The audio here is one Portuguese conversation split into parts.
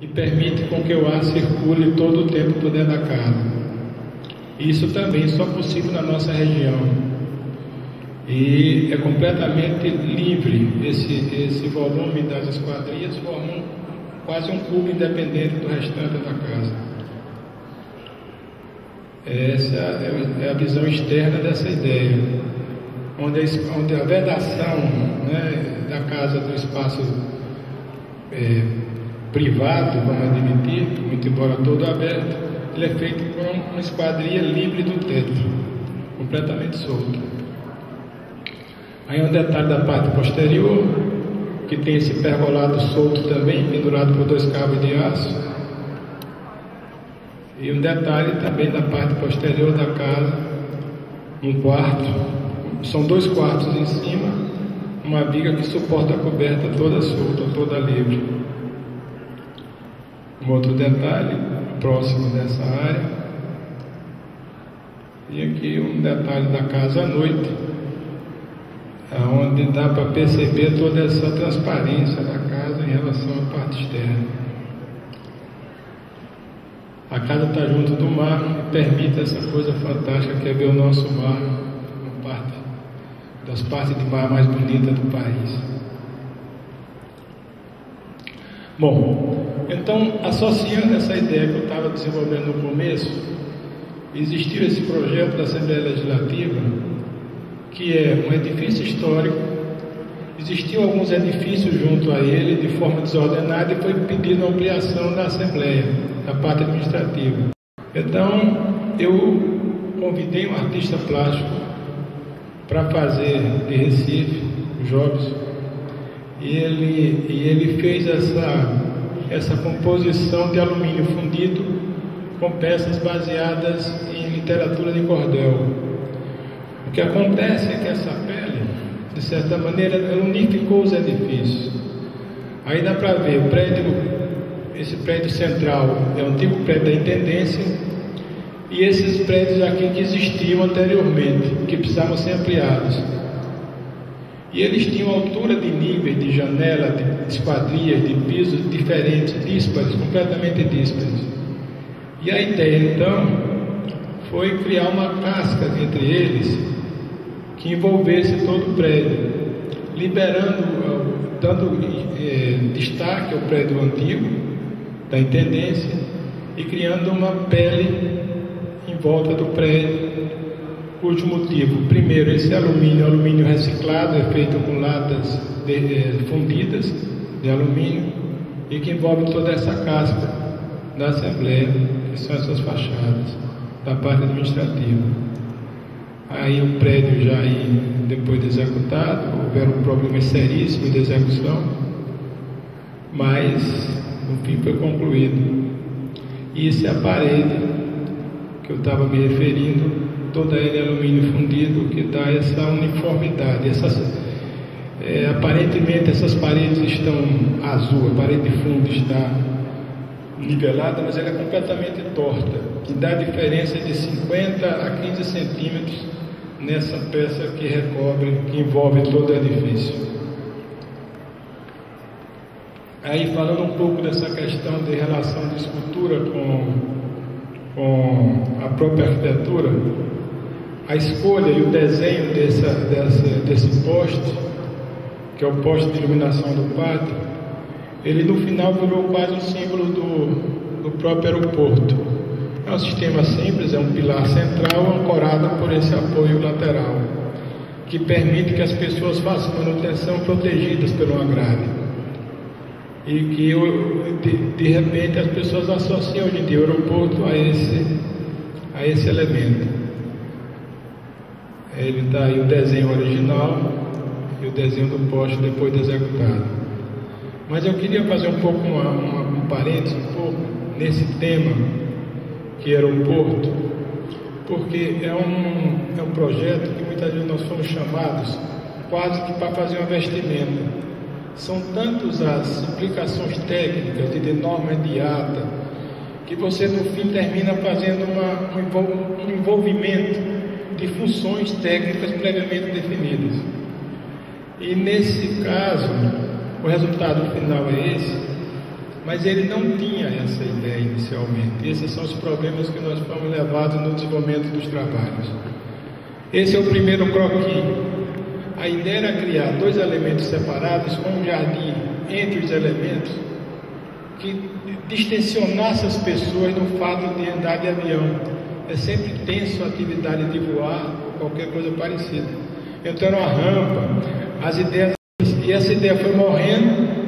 e permite com que o ar circule todo o tempo por dentro da casa. Isso também só possível na nossa região. E é completamente livre. Esse volume das esquadrias forma quase um cubo independente do restante da casa. Essa é a visão externa dessa ideia, onde a vedação, né, da casa, do espaço privado, vamos admitir, muito embora todo aberto, ele é feito com uma esquadria livre do teto, completamente solta. Aí um detalhe da parte posterior, que tem esse pergolado solto também, pendurado por 2 cabos de aço. E um detalhe também da parte posterior da casa, um quarto, são 2 quartos em cima, uma viga que suporta a coberta toda solta, toda livre. Um outro detalhe, próximo dessa área, e aqui um detalhe da casa à noite, onde dá para perceber toda essa transparência da casa em relação à parte externa. A casa está junto do mar e permite essa coisa fantástica que é ver o nosso mar, uma das partes de mar mais bonitas do país. Bom, então, associando essa ideia que eu estava desenvolvendo no começo, existiu esse projeto da Assembleia Legislativa, que é um edifício histórico. Existiam alguns edifícios junto a ele de forma desordenada e foi pedido a ampliação da Assembleia, da parte administrativa. Então, eu convidei um artista plástico para fazer de Recife, o Jobs, e ele fez essa composição de alumínio fundido com peças baseadas em literatura de cordel. O que acontece é que essa pele, de certa maneira, ela unificou os edifícios. Aí dá para ver esse prédio central é um antigo prédio da intendência, e esses prédios aqui que existiam anteriormente, que precisavam ser ampliados. E eles tinham altura de níveis, de janela, de esquadrias, de pisos diferentes, díspares, completamente díspares. E a ideia então foi criar uma casca entre eles que envolvesse todo o prédio, liberando, dando destaque ao prédio antigo da intendência e criando uma pele em volta do prédio, cujo motivo, primeiro, esse alumínio reciclado é feito com latas fundidas de alumínio e que envolve toda essa casca da Assembleia, que são essas fachadas da parte administrativa. Aí o prédio já depois de executado, houveram problemas seríssimos de execução, mas no fim foi concluído. E essa é a parede que eu estava me referindo, toda ela é alumínio fundido, que dá essa uniformidade. Aparentemente essas paredes estão azul, a parede de fundo está nivelada, mas ela é completamente torta, que dá diferença de 50 a 15 centímetros nessa peça que recobre, que envolve todo o edifício. Aí, falando um pouco dessa questão de relação de escultura com a própria arquitetura, a escolha e o desenho desse poste, que é o poste de iluminação do pátio, ele no final virou quase um símbolo do próprio aeroporto. É um sistema simples, é um pilar central ancorado por esse apoio lateral, que permite que as pessoas façam manutenção protegidas por uma grade. E que de repente as pessoas associam hoje em dia o aeroporto a esse elemento. Ele está aí o desenho original e o desenho do poste depois de executado. Mas eu queria fazer um pouco um parênteses um pouco nesse tema que era o aeroporto, porque é um projeto que muitas vezes nós fomos chamados quase que para fazer um investimento. São tantas as implicações técnicas de norma imediata que você no fim termina fazendo um envolvimento de funções técnicas previamente definidas. E nesse caso, o resultado final é esse, mas ele não tinha essa ideia inicialmente. Esses são os problemas que nós fomos levados no desenvolvimento dos trabalhos. Esse é o primeiro croquis. A ideia era criar dois elementos separados com um jardim entre os elementos que distensionasse as pessoas no fato de andar de avião. É sempre tenso a atividade de voar ou qualquer coisa parecida. Então era uma rampa, as ideias, e essa ideia foi morrendo.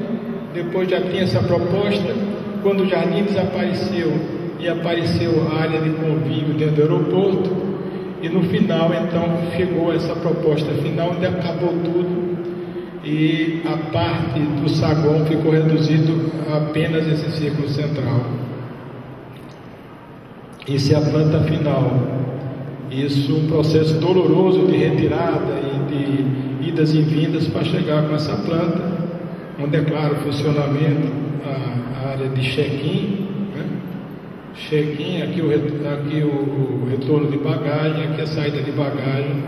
Depois já tinha essa proposta. Quando o jardim desapareceu e apareceu a área de convívio dentro do aeroporto, e no final então chegou essa proposta final, onde acabou tudo e a parte do saguão ficou reduzido a apenas esse círculo central. Isso é a planta final. Isso um processo doloroso de retirada e de idas e vindas para chegar com essa planta, onde é claro o funcionamento, a área de check-in, né? Check-in, aqui o retorno de bagagem, aqui a saída de bagagem,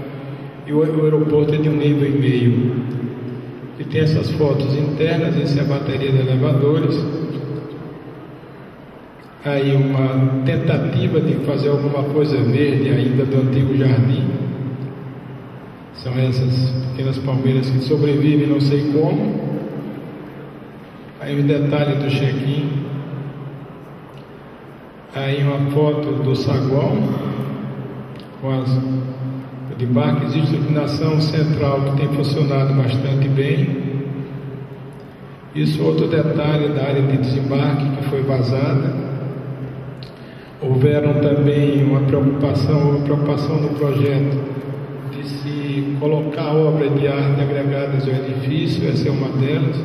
e o aeroporto é de 1,5 nível. E tem essas fotos internas, essa é a bateria de elevadores. Aí uma tentativa de fazer alguma coisa verde ainda do antigo jardim. São essas pequenas palmeiras que sobrevivem não sei como. Aí um detalhe do check-in. Aí uma foto do saguão com as de embarque. Existe iluminação central que tem funcionado bastante bem. Isso outro detalhe da área de desembarque que foi vazada. Houveram também uma preocupação no projeto de se colocar obra de arte agregadas ao edifício. Essa é uma delas,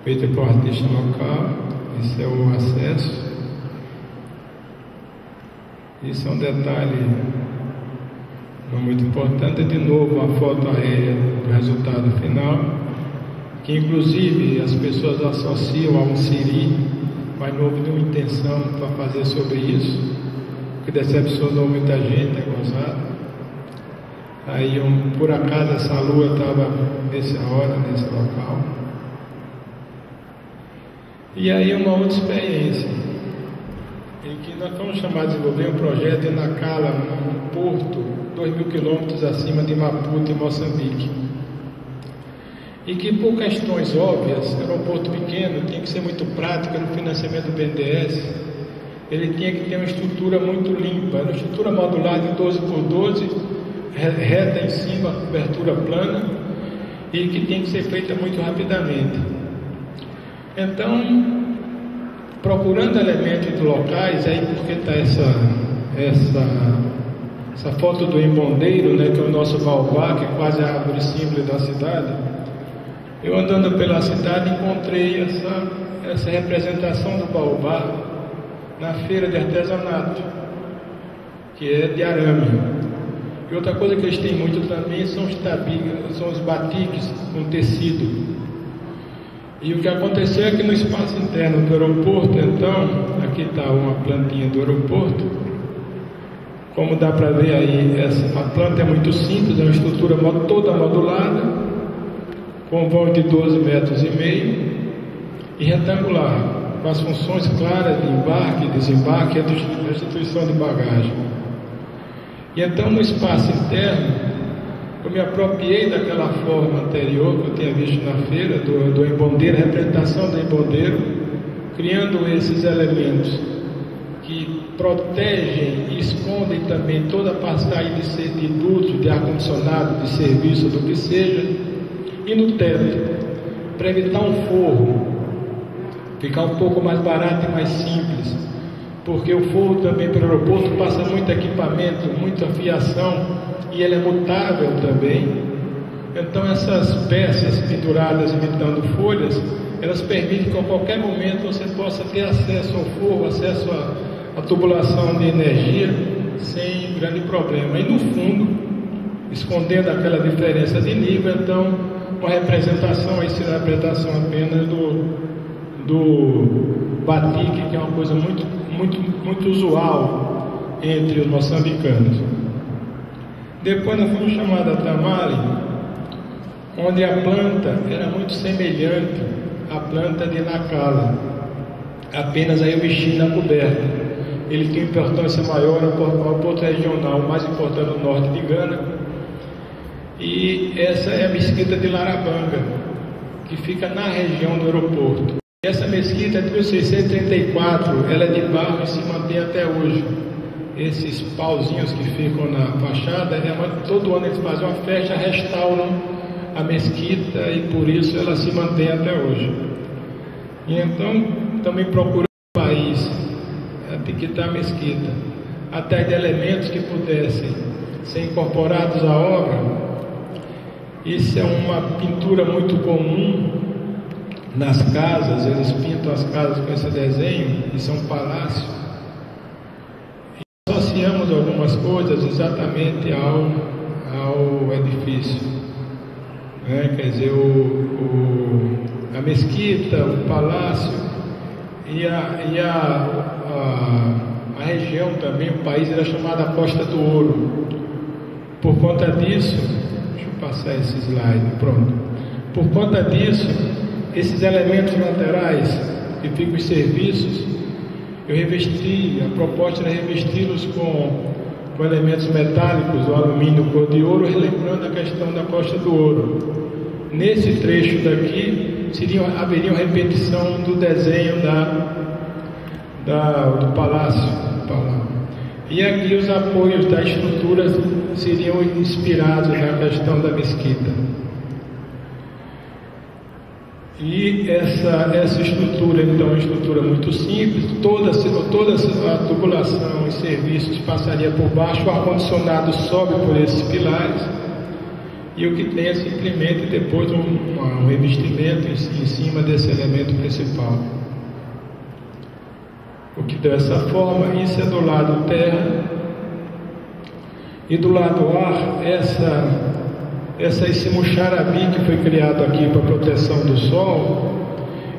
feita por artista local. Esse é o acesso. Isso é um detalhe muito importante. De novo, a foto aérea do resultado final, que inclusive as pessoas associam a um siri, mas não houve nenhuma intenção para fazer sobre isso, que decepcionou muita gente, é gozado. Aí, por acaso, essa lua estava nessa hora, nesse local. E aí, uma outra experiência, em que nós fomos chamados a desenvolver um projeto em Nacala, um porto, 2.000 quilômetros acima de Maputo, em Moçambique. E que, por questões óbvias, era um porto pequeno, tinha que ser muito prático, era o financiamento do BNDES, ele tinha que ter uma estrutura muito limpa, era uma estrutura modular de 12 por 12, reta em cima, cobertura plana, e que tinha que ser feita muito rapidamente. Então, procurando elementos de locais, aí porque está essa foto do embondeiro, né, que é o nosso baobá, que é quase a árvore símbolo da cidade. Eu andando pela cidade encontrei essa representação do baobá na feira de artesanato, que é de arame. E outra coisa que eles têm muito também são os batiques com tecido. E o que aconteceu é que no espaço interno do aeroporto, então, aqui está uma plantinha do aeroporto, como dá para ver aí, a planta é muito simples, é uma estrutura toda modulada, com um vão de 12,5 metros e retangular, com as funções claras de embarque, desembarque e restituição de bagagem. E então, no espaço interno, eu me apropriei daquela forma anterior que eu tinha visto na feira, do embondeiro, a representação do embondeiro, criando esses elementos que protegem e escondem também toda a passagem de dutos, de ar-condicionado, de serviço, do que seja, e no teto, para evitar um forro, ficar um pouco mais barato e mais simples, porque o forro também pelo aeroporto passa muito equipamento, muita fiação, e ele é mutável também. Então essas peças penduradas imitando folhas, elas permitem que a qualquer momento você possa ter acesso ao forro, acesso à tubulação de energia sem grande problema. E no fundo, escondendo aquela diferença de nível, então uma representação, aí será a representação apenas do batique, que é uma coisa muito usual entre os moçambicanos. Depois nós fomos chamados a Tamale, onde a planta era muito semelhante a planta de Nacala, apenas a investir na coberta. Ele tem importância maior no porto regional, mais importante no norte de Gana. E essa é a mesquita de Larabanga, que fica na região do aeroporto. Essa mesquita de 1634, ela é de barro e se mantém até hoje. Esses pauzinhos que ficam na fachada, todo ano eles fazem uma festa, restauram a mesquita e por isso ela se mantém até hoje. E então também procuramos no país etiquetar a mesquita, até de elementos que pudessem ser incorporados à obra. Isso é uma pintura muito comum nas casas, eles pintam as casas com esse desenho, isso é um palácio. E associamos algumas coisas exatamente ao edifício. Quer dizer, a mesquita, o palácio e a região também, o país era chamada Costa do Ouro. Por conta disso, deixa eu passar esse slide, pronto. Por conta disso, esses elementos laterais que ficam os serviços, eu revesti, a proposta era revesti-los com elementos metálicos, o alumínio cor de ouro, relembrando a questão da Costa do Ouro. Nesse trecho daqui, haveria uma repetição do desenho do palácio. E aqui os apoios da estrutura seriam inspirados na questão da mesquita. E essa estrutura, então, é uma estrutura muito simples. Toda a tubulação e serviços passaria por baixo, o ar-condicionado sobe por esses pilares, e o que tem é simplesmente depois um revestimento em cima desse elemento principal. O que deu essa forma, isso é do lado terra, e do lado ar, esse muxarabi que foi criado aqui para proteção do sol,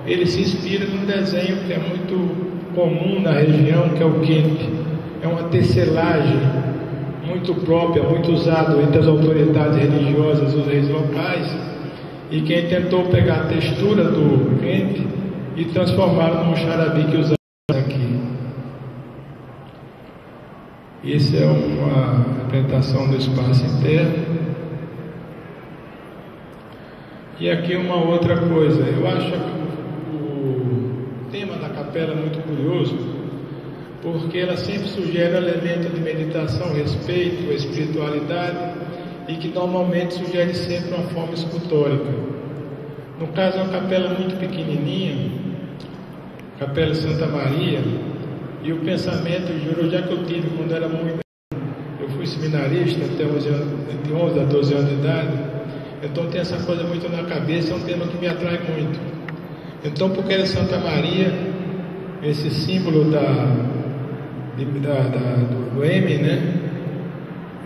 ele se inspira num desenho que é muito comum na região, que é o quente. É uma tecelagem muito própria, muito usado entre as autoridades religiosas, os reis locais, e quem tentou pegar a textura do quente e transformá-lo no muxarabi que usamos aqui. Isso é uma representação do espaço interno. E aqui uma outra coisa, eu acho o tema da capela muito curioso, porque ela sempre sugere um elemento de meditação, respeito, espiritualidade, e que normalmente sugere sempre uma forma escultórica. No caso é uma capela muito pequenininha, Capela de Santa Maria, e o pensamento, juro, já que eu tive quando era muito, eu fui seminarista até de 11 a 12 anos de idade, então tem essa coisa muito na cabeça, é um tema que me atrai muito. Então, porque era Santa Maria, esse símbolo do M, né?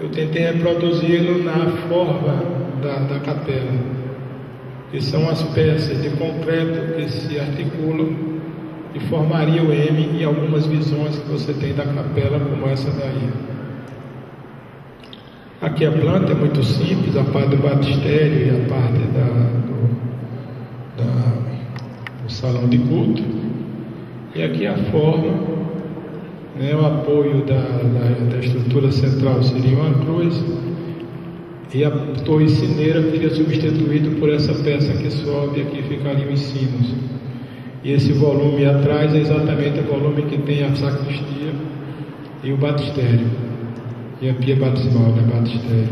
Eu tentei reproduzi-lo na forma da capela, que são as peças de concreto que se articulam e formaria o M e algumas visões que você tem da capela, como essa daí. Aqui a planta é muito simples, a parte do batistério e a parte do salão de culto. E aqui a forma, né, o apoio da estrutura central seria uma cruz, e a torre cineira seria substituído por essa peça que sobe, aqui ficariam os sinos. E esse volume atrás é exatamente o volume que tem a sacristia e o batistério. E a pia batismal, né, batistério.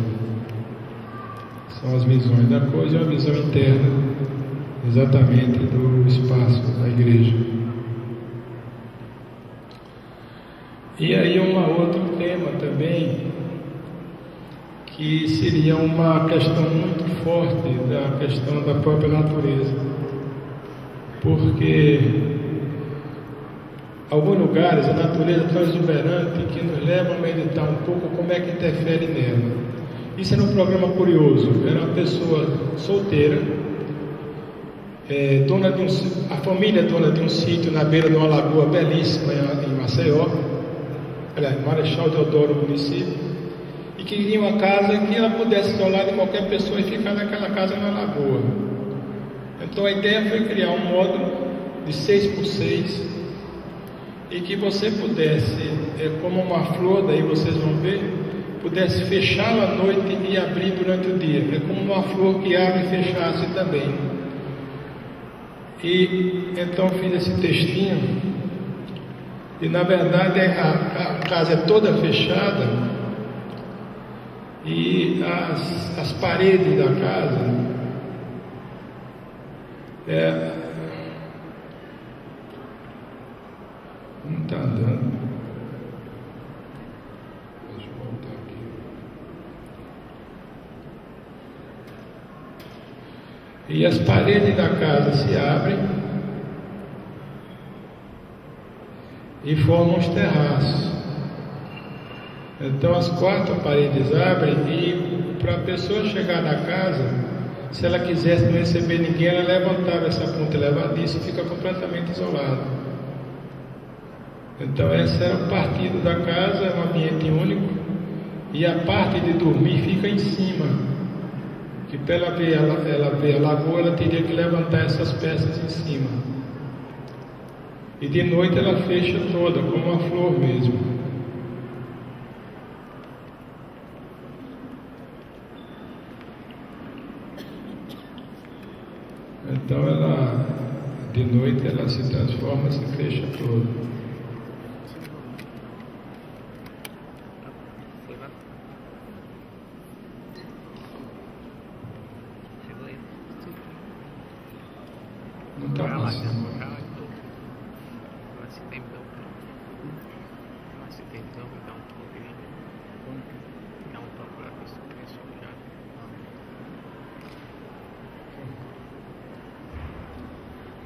São as visões da coisa e uma visão interna, exatamente do espaço da igreja. E aí outro tema também, que seria uma questão muito forte da questão da própria natureza. Porque alguns lugares a natureza é tão exuberante que nos leva a meditar um pouco como é que interfere nela. Isso era um programa curioso. Era uma pessoa solteira, a família dona de um sítio na beira de uma lagoa belíssima em Maceió, Marechal Deodoro, município, e queria uma casa que ela pudesse isolar de qualquer pessoa e ficar naquela casa na lagoa. Então a ideia foi criar um módulo de 6x6 e que você pudesse, como uma flor, daí vocês vão ver, pudesse fechá-la à noite e abrir durante o dia. É como uma flor que abre e fechasse também. E então fiz esse textinho. E na verdade a casa é toda fechada e as paredes da casa não está andando. Deixa eu voltar aqui. E as paredes da casa se abrem e formam os terraços. Então as 4 paredes abrem e para a pessoa chegar na casa, se ela quisesse não receber ninguém, ela levantava essa ponta levadiça e fica completamente isolada. Então esse era o partido da casa, é um ambiente único, e a parte de dormir fica em cima, que para ela ver a lagoa, ela teria que levantar essas peças em cima. E de noite ela fecha toda, como uma flor mesmo. Então ela, de noite ela se transforma, se fecha toda. Não está passando.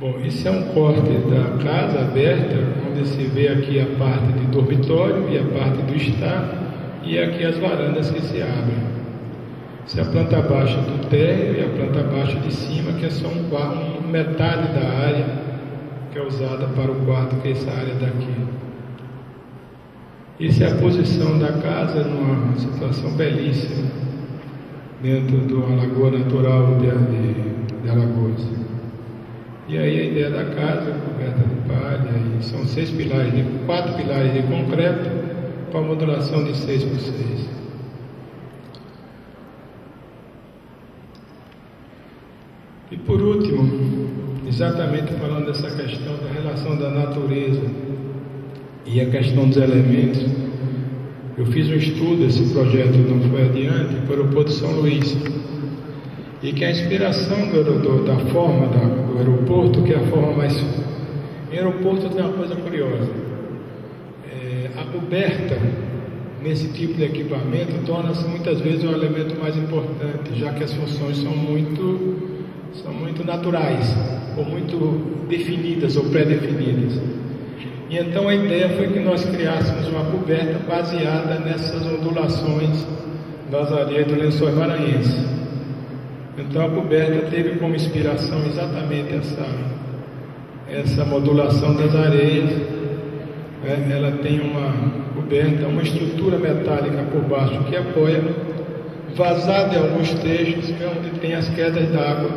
Bom, isso é um corte da casa aberta, onde se vê aqui a parte de dormitório e a parte do estar, e aqui as varandas que se abrem. Isso é a planta baixa do térreo e a planta baixa de cima, que é só metade da área que é usada para o quarto, que é essa área daqui. Isso é a posição da casa numa situação belíssima, dentro de uma lagoa natural de Alagoas. E aí a ideia da casa, coberta de palha, e são 4 pilares de concreto, com a modulação de 6x6. E por último, exatamente falando dessa questão da relação da natureza e a questão dos elementos, eu fiz um estudo, esse projeto não foi adiante, para o aeroporto de São Luís, e que a inspiração da forma do aeroporto, que é a forma mais... Em aeroporto tem uma coisa curiosa, a coberta nesse tipo de equipamento torna-se muitas vezes um elemento mais importante, já que as funções são muito naturais, ou muito definidas ou pré-definidas. E então a ideia foi que nós criássemos uma coberta baseada nessas ondulações das areias do Lençóis Maranhenses. Então a coberta teve como inspiração exatamente essa modulação das areias. Ela tem uma coberta, uma estrutura metálica por baixo que apoia, vazada em alguns trechos, que é onde tem as quedas d'água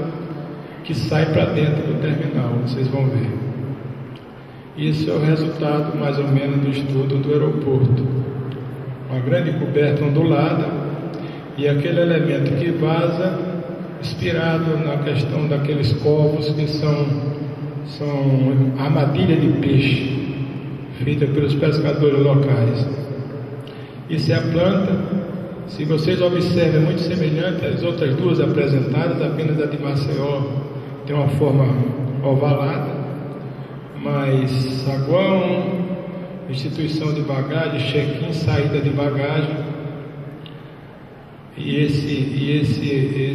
que saem para dentro do terminal, vocês vão ver. Isso é o resultado mais ou menos do estudo do aeroporto. Uma grande coberta ondulada e aquele elemento que vaza, inspirado na questão daqueles covos que são armadilha de peixe, feita pelos pescadores locais. Isso é a planta. Se vocês observam, é muito semelhante às outras duas apresentadas, apenas a de Maceió tem uma forma ovalada, mas saguão, instituição de bagagem, check-in, saída de bagagem, e esse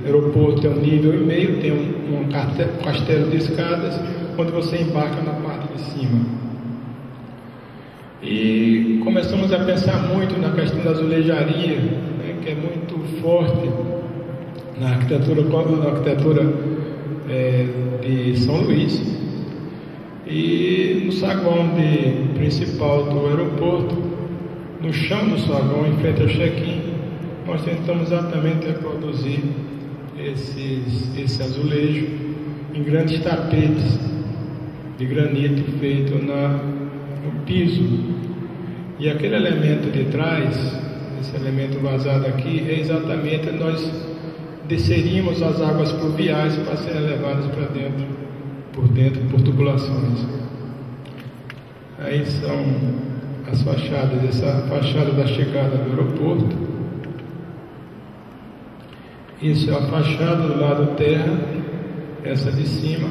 aeroporto é 1,5 nível, tem um castelo de escadas, onde você embarca na parte de cima. E começamos a pensar muito na questão da azulejaria, que é muito forte na arquitetura de São Luís, e no saguão principal do aeroporto, no chão do saguão, em frente ao check-in, nós tentamos exatamente reproduzir esse azulejo em grandes tapetes de granito feito no piso. E aquele elemento de trás, esse elemento vazado aqui, é exatamente nós desceríamos as águas pluviais para serem levadas para dentro, por tubulações. Aí são as fachadas, essa fachada da chegada do aeroporto. Isso é a fachada do lado terra, essa de cima,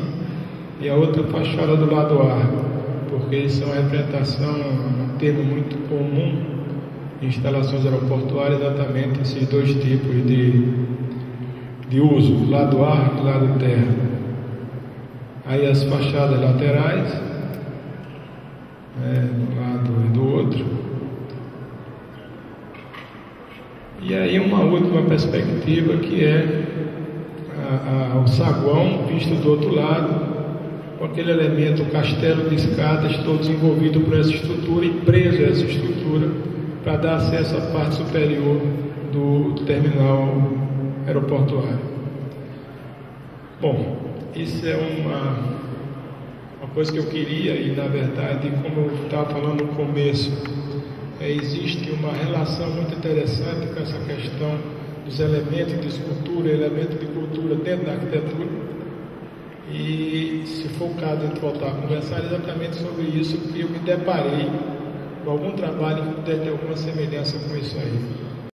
e a outra fachada do lado ar, porque isso é uma representação, um termo muito comum em instalações aeroportuárias, exatamente esses dois tipos de uso, lado ar e lado terra. Aí as fachadas laterais, do lado e do outro. E aí uma última perspectiva, que é o saguão visto do outro lado, com aquele elemento, o castelo de escadas, todos envolvidos por essa estrutura e preso a essa estrutura para dar acesso à parte superior do terminal aeroportuário. Bom, isso é uma coisa que eu queria, e na verdade, como eu estava falando no começo, existe uma relação muito interessante com essa questão dos elementos de escultura, elementos de cultura dentro da arquitetura. E se for o caso de voltar a conversar exatamente sobre isso, que eu me deparei com algum trabalho que deve ter alguma semelhança com isso aí.